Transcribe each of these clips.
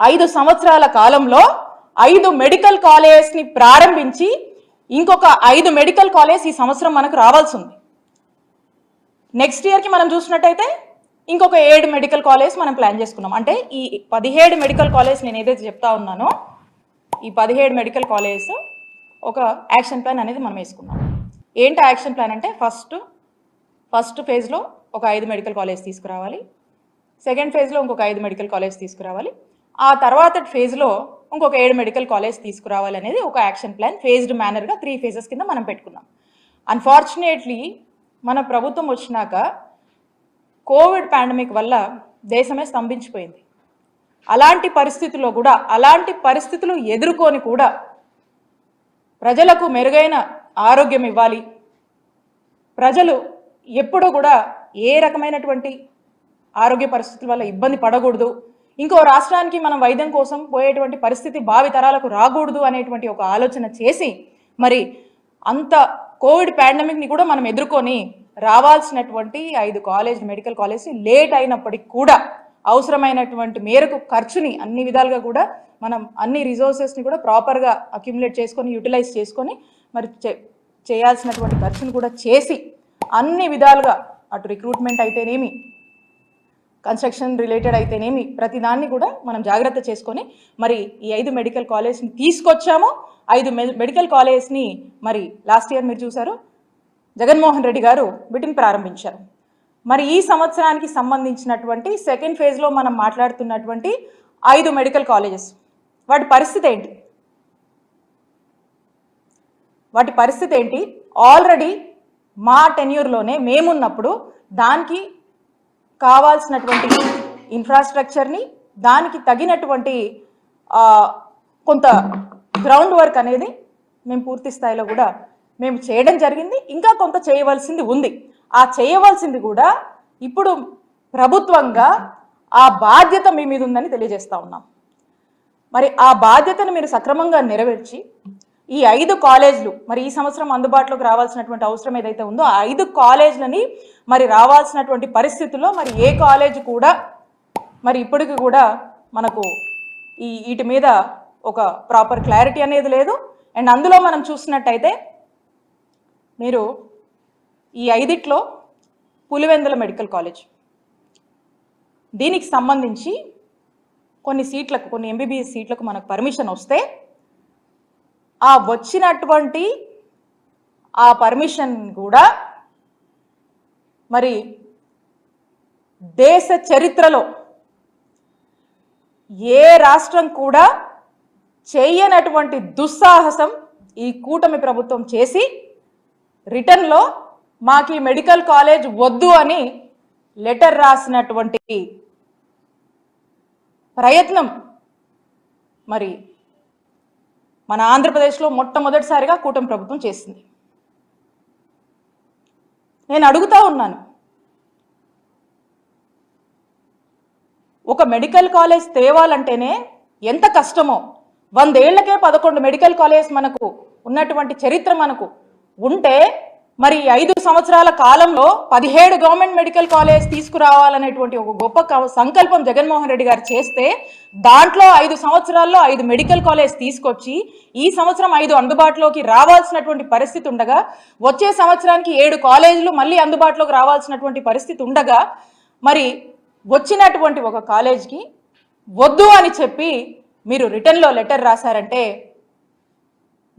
5 సంవత్సరాల కాలంలో 5 మెడికల్ కాలేజ్ని ప్రారంభించి ఇంకొక 5 మెడికల్ కాలేజ్ ఈ సంవత్సరం మనకు రావాల్సి ఉంది. నెక్స్ట్ ఇయర్కి మనం చూసినట్టయితే ఇంకొక 7 మెడికల్ కాలేజ్ మనం ప్లాన్ చేసుకున్నాం. అంటే ఈ 17 మెడికల్ కాలేజ్ నేను ఏదైతే చెప్తా ఉన్నానో ఈ 17 మెడికల్ కాలేజ్ ఒక యాక్షన్ ప్లాన్ అనేది మనం వేసుకున్నాం. ఏంటి యాక్షన్ ప్లాన్ అంటే ఫస్ట్ ఫేజ్లో ఒక 5 మెడికల్ కాలేజ్ తీసుకురావాలి, సెకండ్ ఫేజ్లో ఇంకొక 5 మెడికల్ కాలేజ్ తీసుకురావాలి, ఆ తర్వాత ఫేజ్లో ఇంకొక 7 మెడికల్ కాలేజ్ తీసుకురావాలి అనేది ఒక యాక్షన్ ప్లాన్ ఫేజ్డ్ మేనర్గా 3 ఫేజెస్ కింద మనం పెట్టుకున్నాం. అన్ఫార్చునేట్లీ మన ప్రభుత్వం వచ్చినాక కోవిడ్ పాండమిక్ వల్ల దేశమే స్తంభించిపోయింది. అలాంటి పరిస్థితులు ఎదుర్కొని కూడా ప్రజలకు మెరుగైన ఆరోగ్యం ఇవ్వాలి, ప్రజలు ఎప్పుడూ కూడా ఏ రకమైనటువంటి ఆరోగ్య పరిస్థితుల వల్ల ఇబ్బంది పడకూడదు, ఇంకో రాష్ట్రానికి మనం వైద్యం కోసం పోయేటువంటి పరిస్థితి భావితరాలకు రాకూడదు అనేటువంటి ఒక ఆలోచన చేసి మరి అంత కోవిడ్ పాండమిక్ని కూడా మనం ఎదుర్కొని రావాల్సినటువంటి 5 మెడికల్ కాలేజ్ లేట్ అయినప్పటికీ కూడా అవసరమైనటువంటి మేరకు ఖర్చుని అన్ని విధాలుగా కూడా మనం అన్ని రిసోర్సెస్ని కూడా ప్రాపర్గా అక్యుములేట్ చేసుకొని యూటిలైజ్ చేసుకొని మరి చేయాల్సినటువంటి ఖర్చును కూడా చేసి అన్ని విధాలుగా అటు రిక్రూట్మెంట్ అయితేనేమి కన్స్ట్రక్షన్ రిలేటెడ్ అయితేనేమి ప్రతి దాన్ని కూడా మనం జాగ్రత్త చేసుకొని మరి ఈ 5 మెడికల్ కాలేజ్ని తీసుకొచ్చాము. 5 మెడికల్ కాలేజ్ని మరి లాస్ట్ ఇయర్ మీరు చూసారు జగన్మోహన్ రెడ్డి గారు వీటిని ప్రారంభించారు. మరి ఈ సంవత్సరానికి సంబంధించినటువంటి సెకండ్ ఫేజ్లో మనం మాట్లాడుతున్నటువంటి 5 మెడికల్ కాలేజెస్ వాటి పరిస్థితి ఏంటి? ఆల్రెడీ మా టెన్యూర్లోనే మేమున్నప్పుడు దానికి కావాల్సినటువంటి ఇన్ఫ్రాస్ట్రక్చర్ని దానికి తగినటువంటి కొంత గ్రౌండ్ వర్క్ అనేది మేము పూర్తి స్థాయిలో కూడా మేము చేయడం జరిగింది. ఇంకా కొంత చేయవలసింది ఉంది. ఆ చేయవలసింది కూడా ఇప్పుడు ప్రభుత్వంగా ఆ బాధ్యత మీ మీద ఉందని తెలియజేస్తా ఉన్నాం. మరి ఆ బాధ్యతను మీరు సక్రమంగా నెరవేర్చి ఈ 5 కాలేజీలు మరి ఈ సంవత్సరం అందుబాటులోకి రావాల్సినటువంటి అవసరం ఏదైతే ఉందో ఆ 5 కాలేజీలని మరి రావాల్సినటువంటి పరిస్థితుల్లో మరి ఏ కాలేజ్ కూడా మరి ఇప్పటికి కూడా మనకు వీటి మీద ఒక ప్రాపర్ క్లారిటీ అనేది లేదు. అండ్ అందులో మనం చూసినట్టయితే మీరు ఈ 5లో పులివెందుల మెడికల్ కాలేజ్ దీనికి సంబంధించి కొన్ని ఎంబీబీఎస్ సీట్లకు మనకు పర్మిషన్ వస్తే ఆ వచ్చినటువంటి ఆ పర్మిషన్ కూడా మరి దేశ చరిత్రలో ఏ రాష్ట్రం కూడా చేయనటువంటి దుస్సాహసం ఈ కూటమి ప్రభుత్వం చేసి రిటర్న్లో మాకు ఈ మెడికల్ కాలేజ్ వద్దు అని లెటర్ రాసినటువంటి ప్రయత్నం మరి మన ఆంధ్రప్రదేశ్లో మొట్టమొదటిసారిగా కూటమి ప్రభుత్వం చేసింది. నేను అడుగుతా ఉన్నాను, ఒక మెడికల్ కాలేజ్ తేవాలంటేనే ఎంత కష్టమో 100 ఏళ్లకే 11 మెడికల్ కాలేజ్ మనకు ఉన్నటువంటి చరిత్ర మనకు ఉంటే మరి 5 సంవత్సరాల కాలంలో 17 గవర్నమెంట్ మెడికల్ కాలేజ్ తీసుకురావాలనేటువంటి ఒక గొప్ప సంకల్పం జగన్మోహన్ రెడ్డి గారు చేస్తే దాంట్లో 5 సంవత్సరాల్లో 5 మెడికల్ కాలేజ్ తీసుకొచ్చి ఈ సంవత్సరం 5 అందుబాటులోకి రావాల్సినటువంటి పరిస్థితి ఉండగా వచ్చే సంవత్సరానికి 7 కాలేజీలు మళ్ళీ అందుబాటులోకి రావాల్సినటువంటి పరిస్థితి ఉండగా మరి వచ్చినటువంటి ఒక కాలేజ్కి వద్దు అని చెప్పి మీరు రిటర్న్లో లెటర్ రాశారంటే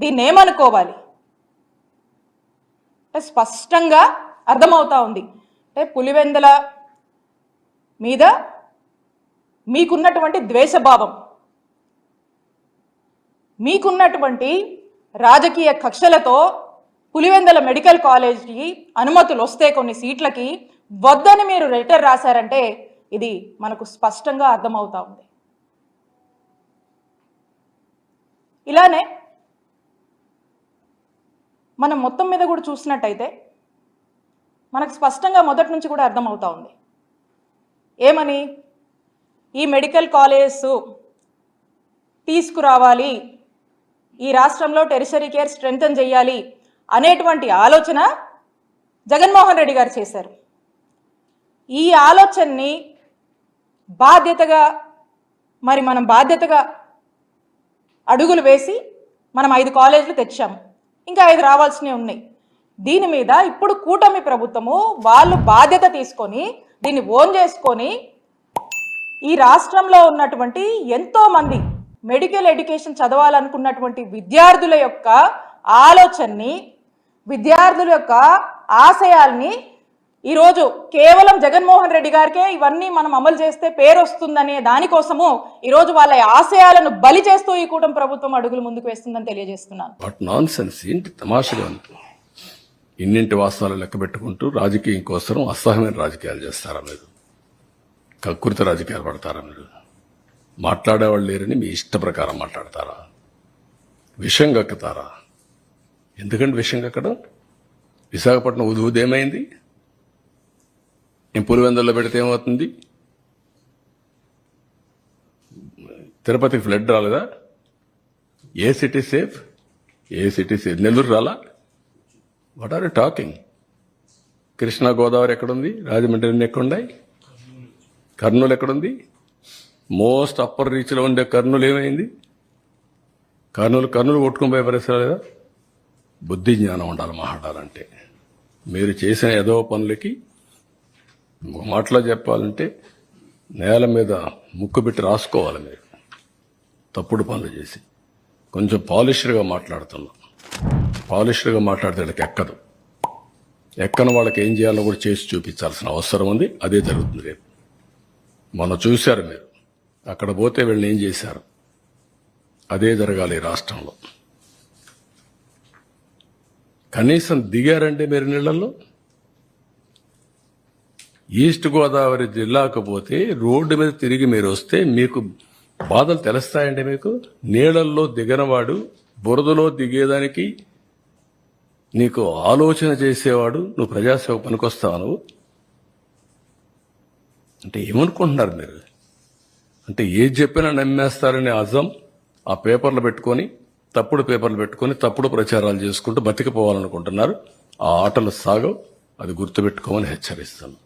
దీన్ని ఏమనుకోవాలి? స్పష్టంగా అర్థమవుతా ఉంది. అంటే పులివెందుల మీద మీకున్నటువంటి ద్వేషభావం, మీకున్నటువంటి రాజకీయ కక్షలతో పులివెందుల మెడికల్ కాలేజ్కి అనుమతులు వస్తే కొన్ని సీట్లకి వద్దని మీరు లెటర్ రాశారంటే ఇది మనకు స్పష్టంగా అర్థమవుతా ఉంది. ఇలానే మనం మొత్తం మీద కూడా చూసినట్టయితే మనకు స్పష్టంగా మొదటి నుంచి కూడా అర్థమవుతా ఉంది. ఏమని? ఈ మెడికల్ కాలేజ్ తీసుకురావాలి, ఈ రాష్ట్రంలో టెరిషరీ కేర్ స్ట్రెంథన్ చేయాలి అనేటువంటి ఆలోచన జగన్మోహన్ రెడ్డి గారు చేశారు. ఈ ఆలోచనని బాధ్యతగా మరి మనం బాధ్యతగా అడుగులు వేసి మనం 5 కాలేజీలు తెచ్చాము, ఇంకా 5 రావాల్సినవి ఉన్నాయి. దీని మీద ఇప్పుడు కూటమి ప్రభుత్వము వాళ్ళు బాధ్యత తీసుకొని దీన్ని ఓన్ చేసుకొని ఈ రాష్ట్రంలో ఉన్నటువంటి ఎంతో మంది మెడికల్ ఎడ్యుకేషన్ చదవాలనుకున్నటువంటి విద్యార్థుల యొక్క ఆలోచనని, విద్యార్థుల యొక్క ఆశయాల్ని ఈరోజు కేవలం జగన్మోహన్ రెడ్డి గారికే ఇవన్నీ మనం అమలు చేస్తే పేరు వస్తుందనే దానికోసము ఈరోజు వాళ్ళ ఆశయాలను బలి చేస్తూ ఈ కూటమి ప్రభుత్వం అడుగులు ముందుకు వేస్తుందని తెలియజేస్తున్నాను. వాట్ నాన్ సెన్స్, ఏంటి తమాషగా ఉంది. ఇన్నింటి వాస్తవాలు లెక్క పెట్టుకుంటూ రాజకీయం కోసం అసహ్యమైన రాజకీయాలు చేస్తారా మీరు? కక్కుర్తి రాజకీయాలు పడతారా మీరు? మాట్లాడేవాళ్ళు లేరని మీ ఇష్ట ప్రకారం మాట్లాడతారా? విషం కక్కుతారా? ఎందుకంటే విషం కక్కడం? విశాఖపట్నం ఉదేమైంది? పులివెందుల్లో పెడితే ఏమవుతుంది? తిరుపతికి ఫ్లడ్ రాలేదా? ఏ సిటీ సేఫ్? ఏ సిటీ సేఫ్? నెల్లూరు రాలా? What are you talking? Krishna Godavari ఎక్కడుంది? రాజమండ్రి ఎక్కడున్నాయి? కర్నూలు ఎక్కడుంది? మోస్ట్ అప్పర్ రీచ్లో ఉండే కర్నూలు ఏమైంది? కర్నూలు కొట్టుకుని పోయే పరిస్థితి లేదా? బుద్ధి జ్ఞానం ఉండాలి మాట్లాడాలంటే. మీరు చేసిన ఏదో పనులకి మాటలో చెప్పాలంటే నేల మీద ముక్కు పెట్టి రాసుకోవాలి. మీరు తప్పుడు పనులు చేసి కొంచెం పాలిష్డ్గా మాట్లాడుతున్నాం. పాలిష్డ్గా మాట్లాడితే వాళ్ళకి ఎక్కని వాళ్ళకి ఏం చేయాలో కూడా చేసి చూపించాల్సిన అవసరం ఉంది. అదే జరుగుతుంది రేపు. మొన్న చూశారు మీరు, అక్కడ పోతే వీళ్ళని ఏం చేశారు? అదే జరగాలి ఈ రాష్ట్రంలో. కనీసం దిగారంటే మీరు నీళ్లలో. ఈస్ట్ గోదావరి జిల్లాకు పోతే రోడ్డు మీద తిరిగి మీరు వస్తే మీకు బాధలు తెలుస్తాయండి. మీకు నీళ్లలో దిగనవాడు, బురదలో దిగేదానికి నీకు ఆలోచన చేసేవాడు నువ్వు ప్రజాసేవ పనికొస్తావు నువ్వు అంటే ఏమనుకుంటున్నారు మీరు? అంటే ఏది చెప్పినా నమ్మేస్తారనే అజం ఆ పేపర్లు పెట్టుకొని, తప్పుడు పేపర్లు పెట్టుకొని తప్పుడు ప్రచారాలు చేసుకుంటూ బతికిపోవాలనుకుంటున్నారు. ఆ ఆటలు సాగవు, అది గుర్తుపెట్టుకోమని హెచ్చరిస్తాను.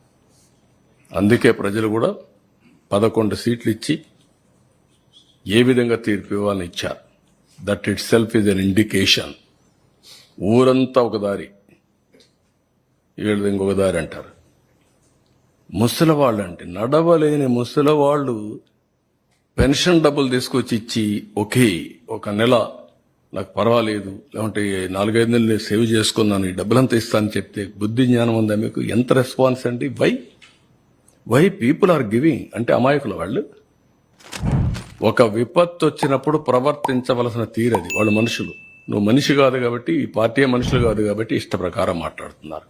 అందుకే ప్రజలు కూడా 11 సీట్లు ఇచ్చి ఏ విధంగా తీర్పు ఇవ్వాలని ఇచ్చారు. That it self is an indication. ఊరంతా ఒక దారి, వీళ్ళది ఇంకొక దారి అంటారు. ముసలివాళ్ళు అంటే నడవలేని ముసలివాళ్ళు పెన్షన్ డబ్బులు తీసుకొచ్చి ఇచ్చి ఒక నెల నాకు పర్వాలేదు, లేకుంటే 4-5 నెలలు సేవ్ చేసుకున్నాను, ఈ డబ్బులంతా ఇస్తానని చెప్తే బుద్ధి జ్ఞానం ఉందా మీకు? ఎంత రెస్పాన్స్ అండి? వై పీపుల్ ఆర్ గివింగ్ అంటే అమాయకులు వాళ్ళు. ఒక విపత్తు వచ్చినప్పుడు ప్రవర్తించవలసిన తీరది. వాళ్ళు మనుషులు. నువ్వు మనిషి కాదు కాబట్టి, ఈ పార్టీ మనుషులు కాదు కాబట్టి ఇష్ట ప్రకారం మాట్లాడుతున్నారు.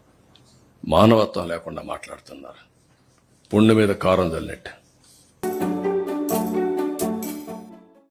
మానవత్వం లేకుండా మాట్లాడుతున్నారు. పుండు మీద కారం చల్లినట్టు.